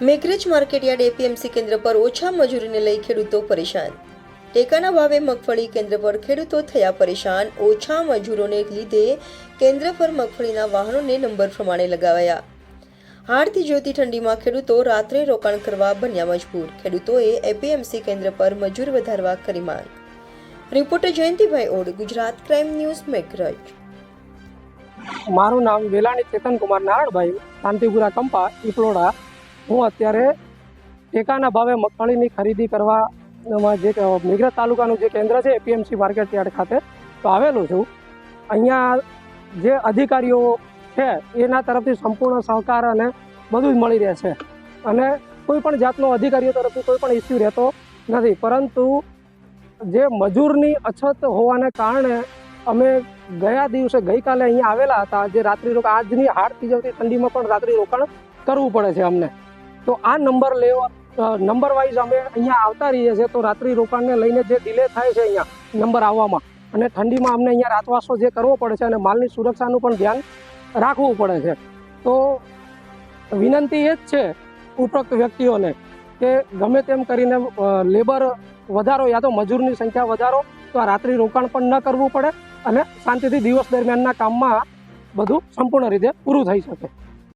Meghraj market yard APMC કેન્દ્ર પર ઓછા મજૂરીને લઈ ખેડૂતો પરેશાન। ટેકાના ભાવે મગફળી કેન્દ્ર પર ખેડૂતો થયા પરેશાન। ઓછા મજૂરોને લીધે કેન્દ્ર પર મગફળીના વાહનોને નંબર પ્રમાણે લગાવાયા। હાડથી જોતી ઠંડીમાં ખેડૂતો રાત્રે રોકાણ કરવા બન્યા મજબૂર। ખેડૂતોએ એપીએમસી કેન્દ્ર પર મજૂર વધારવા કરી માંગ। Reporter Jayantibhai odd, Gujarat crime news, Meghraj. મારું નામ વેલાણી ચેતન કુમાર નારાયણભાઈ, શાંતિપુરા કંપા ઇપલોડા। હું અત્યારે ટેકાના ભાવે મગફળીની ખરીદી કરવા જે મેઘરજ તાલુકાનું જે કેન્દ્ર છે એપીએમસી માર્કેટયાર્ડ ખાતે તો આવેલું છું। અહીંયા જે અધિકારીઓ છે એના તરફથી સંપૂર્ણ સહકાર અને બધું જ મળી રહે છે અને કોઈ પણ જાતનો અધિકારીઓ તરફથી કોઈ પણ ઇસ્યુ રહેતો નથી। પરંતુ જે મજૂરની અછત હોવાને કારણે અમે ગઈકાલે અહીંયા આવેલા હતા। જે રાત્રિ રોકાણ, આજની હાડથી જતી ઠંડીમાં પણ રાત્રિ રોકાણ કરવું પડે છે અમને। તો આ નંબર વાઇઝ અમે અહીંયા આવતા રહીએ છીએ। તો રાત્રિ રોકાણને લઈને જે ડિલે થાય છે અહીંયા નંબર આવવામાં અને ઠંડીમાં અમને અહીંયા રાતવાસો જે કરવો પડે છે અને માલની સુરક્ષાનું પણ ધ્યાન રાખવું પડે છે। તો વિનંતી એ જ છે ઉપરોક્ત વ્યક્તિઓને કે ગમે તેમ કરીને લેબર વધારો યા તો મજૂરની સંખ્યા વધારો, તો આ રાત્રિ રોકાણ પણ ન કરવું પડે અને શાંતિથી દિવસ દરમિયાનના કામમાં બધું સંપૂર્ણ રીતે પૂરું થઈ શકે।